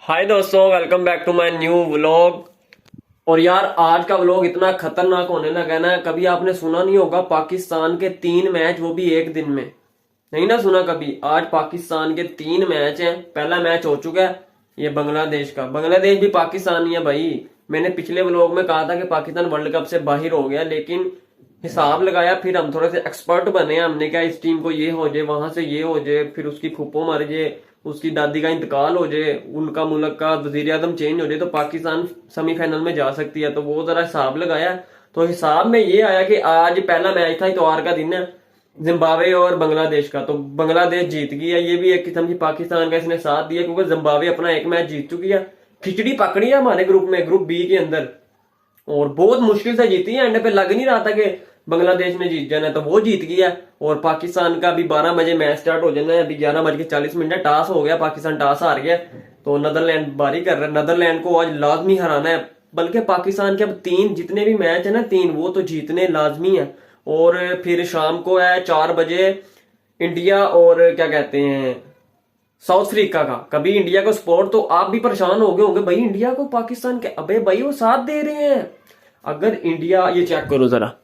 हाय दोस्तों, welcome back to my new vlog. और यार आज का व्लॉग इतना खतरनाक होने लगा है ना, कभी आपने सुना नहीं होगा पाकिस्तान के 3 मैच, वो भी एक दिन में। नहीं ना सुना कभी। आज पाकिस्तान के 3 मैच हैं। पहला मैच हो चुका है ये बांग्लादेश का। बांग्लादेश भी पाकिस्तान ही है भाई। मैंने पिछले व्लॉग में कहा था कि पाकिस्तान वर्ल्ड कप से बाहर हो गया, लेकिन हिसाब लगाया, फिर हम थोड़े से एक्सपर्ट बने। हमने कहा इस टीम को ये हो जाए, वहां से ये हो जाए, फिर उसकी फूफो मर जाए, उसकी दादी का इंतकाल हो जाए, उनका मुल्क का वजीर आजम चेंज हो जाए, तो पाकिस्तान सेमीफाइनल में जा सकती है। तो वो जरा हिसाब लगाया, तो हिसाब में ये आया कि आज पहला मैच था, इतवार का दिन है, जिम्बाब्वे और बांग्लादेश का। तो बांग्लादेश जीत गई है। ये भी एक किस्म की पाकिस्तान का इसने साथ दिया, क्योंकि जिम्बाब्वे अपना एक मैच जीत चुकी है। खिचड़ी पकड़ी है हमारे ग्रुप में, ग्रुप बी के अंदर, और बहुत मुश्किल से जीती है। एंड पे लग नहीं रहा था कि बांग्लादेश ने जीत जाना है, तो वो जीत गया। और पाकिस्तान का अभी 12 बजे मैच स्टार्ट हो जाना है। अभी 11:40 है, टॉस हो गया, पाकिस्तान टॉस हार गया, तो नीदरलैंड बारी कर रहा है। नीदरलैंड को आज लाजमी हराना है, बल्कि पाकिस्तान के अब 3 जितने भी मैच है ना, 3 वो तो जीतने लाजमी है। और फिर शाम को है 4 बजे इंडिया और क्या कहते हैं साउथ अफ्रीका का। कभी इंडिया को सपोर्ट, तो आप भी परेशान हो गए होंगे भाई इंडिया को पाकिस्तान के, अबे भाई वो साथ दे रहे हैं। अगर इंडिया, ये चेक करो जरा,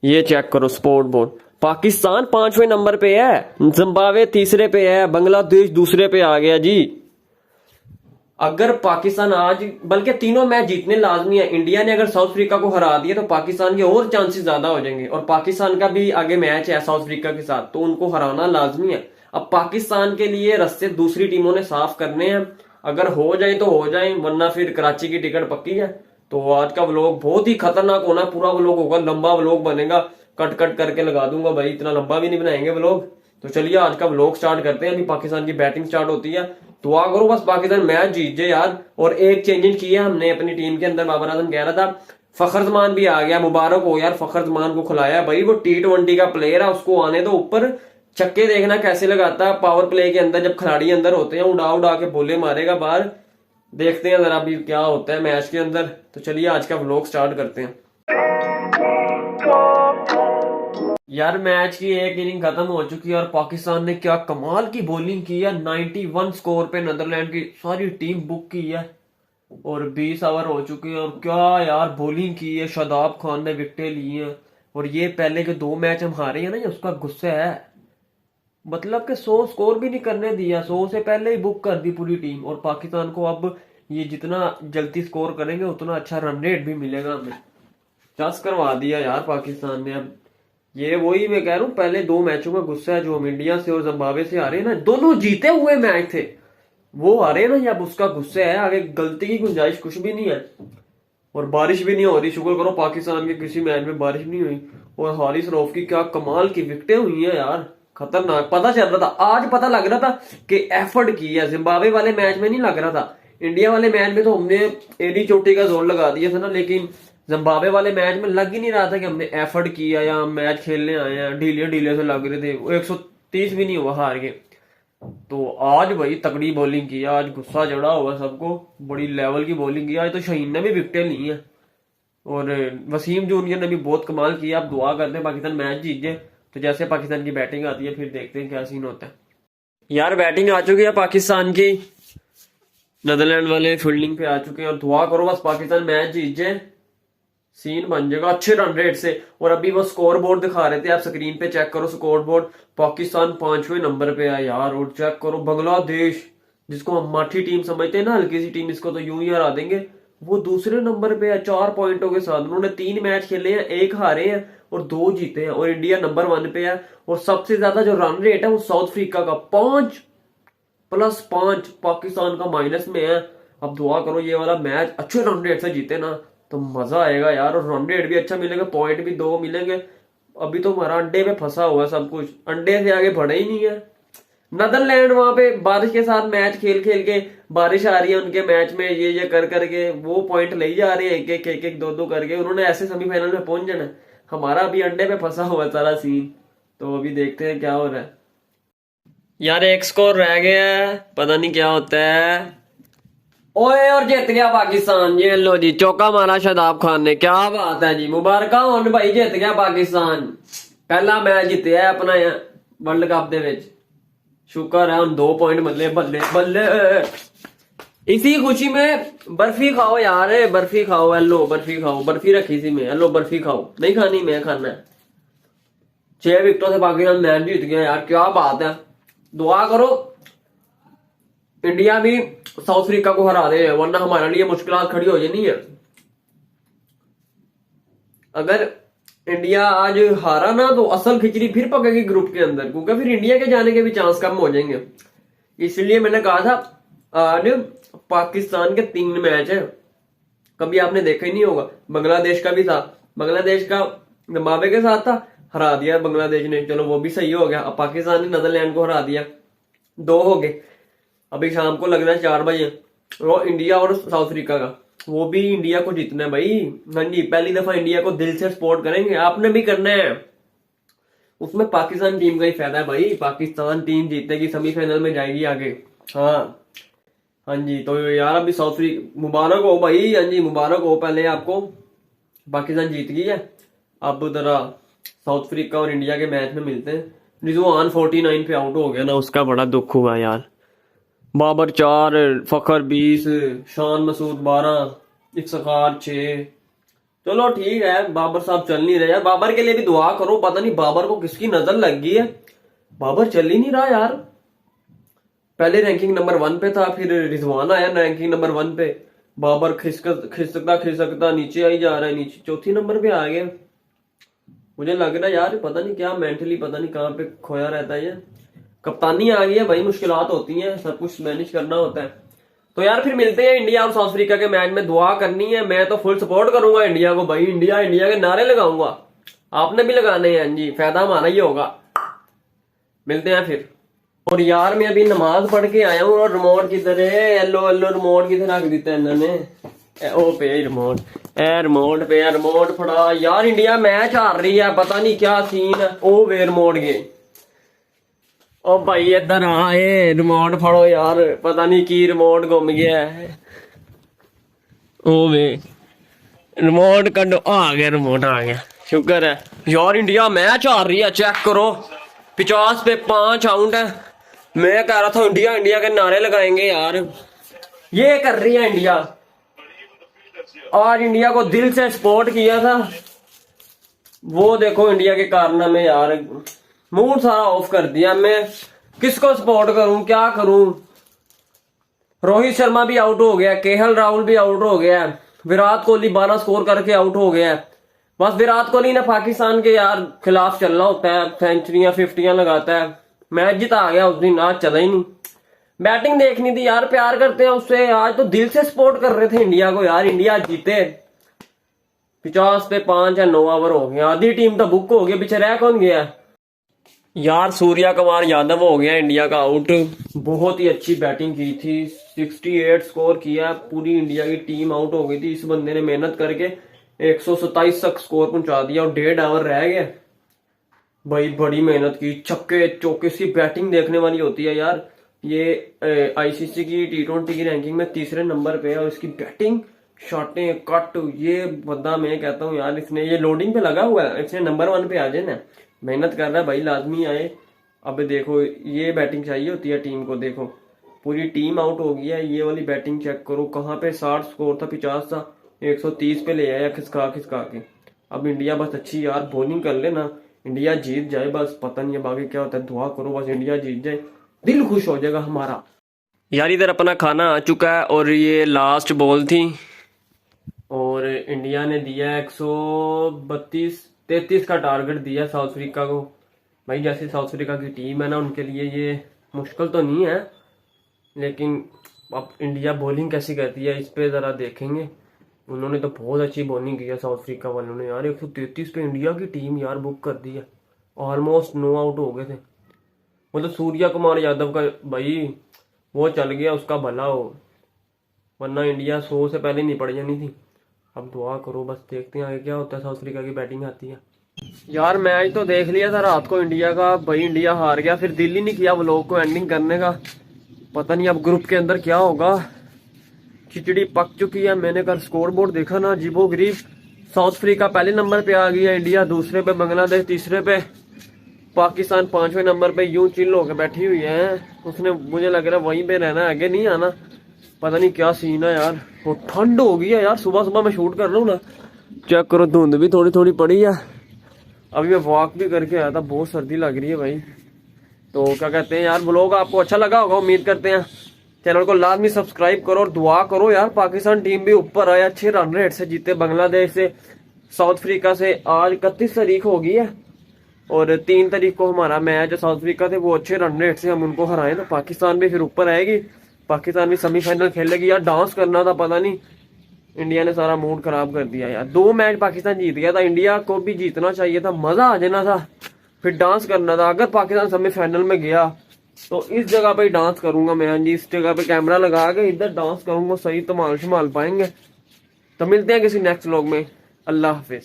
ये चेक करो स्पोर्ट बोर्ड, पाकिस्तान 5वें नंबर पे है, जिम्बाब्वे तीसरे पे है, बांग्लादेश दूसरे पे आ गया जी। अगर पाकिस्तान आज, बल्कि तीनों मैच जीतने लाजमी है। इंडिया ने अगर साउथ अफ्रीका को हरा दिया तो पाकिस्तान के और चांसेस ज्यादा हो जाएंगे, और पाकिस्तान का भी आगे मैच है साउथ अफ्रीका के साथ, तो उनको हराना लाजमी है। अब पाकिस्तान के लिए रास्ते दूसरी टीमों ने साफ करने हैं। अगर हो जाए तो हो जाए, वरना फिर कराची की टिकट पक्की है। तो आज का व्लॉग बहुत ही खतरनाक होना, पूरा व्लॉग होगा, लंबा व्लॉग बनेगा, कट कट करके लगा दूंगा भाई, इतना लंबा भी नहीं बनाएंगे व्लॉग। तो चलिए आज का व्लॉग स्टार्ट करते हैं। अभी पाकिस्तान की बैटिंग स्टार्ट होती है, दुआ करो बस पाकिस्तान मैच जीत जाए यार। और एक चेंजेस किया हमने अपनी टीम के अंदर, बाबर आजम कह रहा था, फखर जमान भी आ गया, मुबारक हो यार, फखर जमान को खिलाया भाई। वो T20 का प्लेयर है, उसको आने दो ऊपर, छक्के देखना कैसे लगाता है पावर प्ले के अंदर। जब खिलाड़ी अंदर होते हैं, उड़ा उड़ा के बोले मारेगा बाहर। देखते हैं जरा अभी क्या होता है मैच के अंदर। तो चलिए आज का व्लॉग स्टार्ट करते हैं। यार मैच की एक इनिंग खत्म हो चुकी है, और पाकिस्तान ने क्या कमाल की बॉलिंग की है। 91 स्कोर पे नीदरलैंड की सारी टीम बुक की है, और 20 ओवर हो चुके हैं, और क्या यार बॉलिंग की है। शादाब खान ने विकेटें ली हैं, और ये पहले के 2 मैच हम हारे हैं ना, ये उसका गुस्सा है। मतलब कि 100 स्कोर भी नहीं करने दिया, 100 से पहले ही बुक कर दी पूरी टीम। और पाकिस्तान को अब ये जितना जल्दी स्कोर करेंगे उतना अच्छा रन रेट भी मिलेगा हमें। 10 करवा दिया यार पाकिस्तान ने। अब ये वही मैं कह रहा हूँ, पहले 2 मैचों का गुस्सा है जो हम इंडिया से और जिम्बाब्वे से हारे ना, दोनों जीते हुए मैच थे, वो हारे ना, अब उसका गुस्सा है। आगे गलती की गुंजाइश कुछ भी नहीं है। और बारिश भी नहीं हो रही, शुक्र करो पाकिस्तान के किसी मैच में बारिश नहीं हुई। और हारिस रऊफ की क्या कमाल की विकेटें हुई हैं यार, खतरनाक। पता चल रहा था, आज पता लग रहा था कि एफर्ट की है। जिम्बाब्वे वाले मैच में नहीं लग रहा था, इंडिया वाले मैच में तो हमने एडी चोटी का जोर लगा दिया था ना, लेकिन जिम्बाब्वे वाले मैच में लग ही नहीं रहा था कि हमने एफर्ट किया या हम मैच खेलने आए हैं। ढीले ढीले से लग रहे थे, वो 130 भी नहीं हुआ, हार गए। तो आज भाई तगड़ी बॉलिंग की, आज गुस्सा चढ़ा हुआ सबको, बड़ी लेवल की बॉलिंग की। आज तो शहीन ने भी विकेटें ली हैं, और वसीम जूनियर ने भी बहुत कमाल किया। आप दुआ करते हैं पाकिस्तान मैच जीत जाए। तो जैसे पाकिस्तान की बैटिंग आती है, फिर देखते हैं क्या सीन होता है। यार बैटिंग आ चुकी है पाकिस्तान की, नीदरलैंड वाले फील्डिंग पे आ चुके हैं, और दुआ करो बस पाकिस्तान मैच जीत जाए, सीन बन जाएगा अच्छे रन रेट से। और अभी वो स्कोर बोर्ड दिखा रहे थे, आप स्क्रीन पे चेक करो स्कोर बोर्ड, पाकिस्तान 5वें नंबर पे है यार। और चेक करो बांग्लादेश, जिसको हम माठी टीम समझते हैं ना, हल्की सी टीम, इसको तो यूं ही हरा देंगे, वो दूसरे नंबर पे है 4 पॉइंटों के साथ। उन्होंने 3 मैच खेले हैं, 1 हारे हैं और 2 जीते हैं। और इंडिया नंबर 1 पे है, और सबसे ज्यादा जो रन रेट है वो साउथ अफ्रीका का 5+5, पाकिस्तान का माइनस में है। अब दुआ करो ये वाला मैच अच्छे रन रेट से जीते ना, तो मजा आएगा यार। और रन रेट भी अच्छा मिलेगा, पॉइंट भी 2 मिलेंगे। अभी तो हमारा अंडे पे फंसा हुआ है सब कुछ, अंडे से आगे बढ़े ही नहीं है। नीदरलैंड वहां पे बारिश के साथ मैच खेल खेल के, बारिश आ रही है उनके मैच में, ये कर करके वो पॉइंट ले जा रहे हैं, एक एक 2 करके। उन्होंने ऐसे सेमीफाइनल में पहुंच जाना। हमारा अभी अंडे पे फंसा हुआ सारा सीन। तो अभी देखते हैं क्या हो रहा है यार। एक स्कोर रह गया है, पता नहीं क्या होता है। ओए और जीत गया पाकिस्तान, ये लो जी, चौका मारा शादाब खान ने, क्या बात है जी, मुबारक हो भाई, जीत गया पाकिस्तान, पहला मैच जीतया है अपना वर्ल्ड कप दे विच। शुक्र है हम 2 पॉइंट बल्ले बल्ले बल्ले। इसी खुशी में बर्फी खाओ यार, बर्फी खाओ, हेलो बर्फी खाओ, बर्फी रखी थी मैं, हेलो बर्फी खाओ, नहीं खानी मैं खाना है। 6 विकेटों से पाकिस्तान मैच जीत गया यार, क्या बात है। दुआ करो इंडिया भी साउथ अफ्रीका को हरा दे, वरना हमारे लिए मुश्किल खड़ी हो जानी है। अगर इंडिया आज हारा ना तो असल खिचड़ी फिर पकेगी ग्रुप के अंदर, क्योंकि फिर इंडिया के जाने के भी चांस कम हो जाएंगे। इसलिए मैंने कहा था आज पाकिस्तान के 3 मैच है, कभी आपने देखा ही नहीं होगा। बांग्लादेश का भी था, बांग्लादेश का जिम्बाब्वे के साथ था, हरा दिया बांग्लादेश ने, चलो वो भी सही हो गया। अब पाकिस्तान ने नीदरलैंड को हरा दिया, 2 हो गए। अभी शाम को लगना है 4 बजे वो इंडिया और साउथ अफ्रीका का, वो भी इंडिया को जीतना है भाई। हाँ जी, पहली दफा इंडिया को दिल से सपोर्ट करेंगे, आपने भी करना है। उसमें पाकिस्तान टीम का ही फायदा है भाई, पाकिस्तान टीम जीतेगी, सेमीफाइनल में जाएगी आगे। हाँ हाँ जी, तो यार अभी साउथ अफ्रीका मुबारक हो भाई, हाँ जी मुबारक हो पहले आपको, पाकिस्तान जीत गई है। अब जरा साउथ अफ्रीका और इंडिया के मैच में मिलते हैं। रिजवान 49 पे आउट हो गया ना, उसका बड़ा दुख हुआ यार। बाबर 4, फखर 20, शान मसूद 12, इफ्तिखार 6। चलो ठीक है, बाबर साहब चल नहीं रहे यार, बाबर के लिए भी दुआ करो, पता नहीं बाबर को किसकी नजर लग गई है, बाबर चल ही नहीं रहा यार। पहले रैंकिंग नंबर 1 पे था, फिर रिजवान आया रैंकिंग नंबर 1 पे, बाबर खिसकता खिसकता नीचे आई जा रहा है, नीचे 4थी नंबर पे आ गया। मुझे लग रहा है यार पता नहीं क्या मेंटली पता नहीं कहाँ पे खोया रहता है ये। कप्तानी आ गई है भाई, मुश्किलात होती हैं, सब कुछ मैनेज करना होता है। तो यार फिर मिलते हैं इंडिया और साउथ अफ्रीका के मैच में, दुआ करनी है। मैं तो फुल सपोर्ट करूंगा इंडिया को भाई, इंडिया इंडिया के नारे लगाऊंगा, आपने भी लगाने हैं जी, फायदा हमारा ही होगा। मिलते हैं फिर। और यार मैं अभी नमाज पढ़ के आया हूँ, और रिमोट किधर है, येलो येलो रिमोट किधर रख दिता है इन्होंने, ओ पे रिमोट, रिमोट पे रिमोट फड़ा यार। इंडिया मैच हार रही है, पता नहीं क्या सीन है, ओ वे रिमोट गए। ओ भाई इधर आए, रिमोट फड़ो यार, पता नहीं की रिमोट गुम गया है। ओ वे रिमोट कड्डो, आ गया रिमोट आ गया, शुक्र है यार। इंडिया मैच हार रही है, चेक करो 50 पे 5 आउट है। मैं कह रहा था इंडिया इंडिया के नारे लगाएंगे यार, ये कर रही है इंडिया। आज इंडिया को दिल से सपोर्ट किया था, वो देखो इंडिया के कारनामे यार, मूड सारा ऑफ कर दिया। मैं किसको सपोर्ट करूं, क्या करूं। रोहित शर्मा भी आउट हो गया, केएल राहुल भी आउट हो गया, विराट कोहली 12 स्कोर करके आउट हो गया। बस विराट कोहली ने पाकिस्तान के यार खिलाफ चलना होता है, सेंचुरियां 50 लगाता है। मैच जिता गया उस दिन, आज चला ही नहीं। बैटिंग देखनी थी यार, प्यार करते हैं उससे, आज तो दिल से सपोर्ट कर रहे थे इंडिया को यार। इंडिया जीते, 50 पे 5 या 9 ओवर हो गया, आधी टीम तो बुक हो गई, पीछे रह कौन गया यार। सूर्या कुमार यादव हो गया इंडिया का आउट, बहुत ही अच्छी बैटिंग की थी, 68 स्कोर किया, पूरी इंडिया की टीम आउट हो गई थी। इस बंदे ने मेहनत करके 127 तक स्कोर पहुंचा दिया, और 1.5 ओवर रह गया भाई, बड़ी मेहनत की, छक्के चौके। इसकी बैटिंग देखने वाली होती है यार। ये आईसीसी की T20 की रैंकिंग में 3रे नंबर पे है, और इसकी बैटिंग, शॉटें, कट, ये बंदा मैं कहता हूँ यार, इसने ये लोडिंग पे लगा हुआ है, इसने नंबर 1 पे आ जाए ना, मेहनत कर रहा है भाई, लाजमी आए। अब देखो ये बैटिंग चाहिए होती है टीम को, देखो पूरी टीम आउट हो गई है, ये वाली बैटिंग चेक करो, कहाँ पे 60 स्कोर था, 50 था, 130 पे ले आया खिसका खिसका के। अब इंडिया बस अच्छी यार बॉलिंग कर ले ना, इंडिया जीत जाए बस, पता नहीं है बाकी क्या होता है, दुआ करो बस इंडिया जीत जाए, दिल खुश हो जाएगा हमारा यार। इधर अपना खाना आ चुका है, और ये लास्ट बॉल थी, और इंडिया ने दिया 132-33 का टारगेट दिया साउथ अफ्रीका को। भाई जैसे साउथ अफ्रीका की टीम है ना, उनके लिए ये मुश्किल तो नहीं है, लेकिन अब इंडिया बॉलिंग कैसी करती है इस पे जरा देखेंगे। उन्होंने तो बहुत अच्छी बॉलिंग की है साउथ अफ्रीका वालों ने यार, 133 पे इंडिया की टीम यार बुक कर दी है, ऑलमोस्ट 9 आउट हो गए थे। मतलब सूर्या कुमार यादव का भाई वो चल गया, उसका भला हो, वरना इंडिया 100 से पहले नहीं पड़ जानी थी। अब दुआ करो बस, देखते हैं आगे क्या होता है, साउथ अफ्रीका की बैटिंग आती है यार। मैच तो देख लिया था रात को इंडिया का, भाई इंडिया हार गया, फिर दिल ही नहीं किया व्लॉग को एंडिंग करने का। पता नहीं अब ग्रुप के अंदर क्या होगा, खिचड़ी पक चुकी है। मैंने कल स्कोर बोर्ड देखा ना, अजीबो गरीब, साउथ अफ्रीका पहले नंबर पे आ गई है, इंडिया दूसरे पे, बांग्लादेश तीसरे पे, पाकिस्तान 5वें नंबर पे यूं चिल होकर बैठी हुई है। उसने मुझे लग रहा है वहीं पे रहना, आगे नहीं आना। पता नहीं क्या सीन है यार, वो ठंड हो गई है यार। सुबह सुबह मैं शूट कर रहा हूँ ना, चेक करो धुंध भी थोड़ी थोड़ी पड़ी है। अभी मैं वॉक भी करके आया था, बहुत सर्दी लग रही है भाई। तो क्या कहते हैं यार, व्लॉग आपको अच्छा लगा होगा, उम्मीद करते हैं। चैनल को लाजमी सब्सक्राइब करो और दुआ करो यार, पाकिस्तान टीम भी ऊपर आए, अच्छे रन रेट से जीते बांग्लादेश से, साउथ अफ्रीका से। आज 31 तारीख हो गई है और 3 तारीख को हमारा मैच साउथ अफ्रीका से, वो अच्छे रन रेट से हम उनको हराएं तो पाकिस्तान भी फिर ऊपर आएगी। पाकिस्तान भी सेमीफाइनल खेलेगी यार। डांस करना था, पता नहीं इंडिया ने सारा मूड खराब कर दिया यार। 2 मैच पाकिस्तान जीत गया था, इंडिया को भी जीतना चाहिए था, मजा आ जाना था, फिर डांस करना था। अगर पाकिस्तान सेमीफाइनल में गया तो इस जगह पे डांस करूंगा मैं जी, इस जगह पे कैमरा लगा के इधर डांस करूंगा, सही धमाल शमाल पाएंगे। तो मिलते हैं किसी नेक्स्ट व्लॉग में, अल्लाह हाफिज।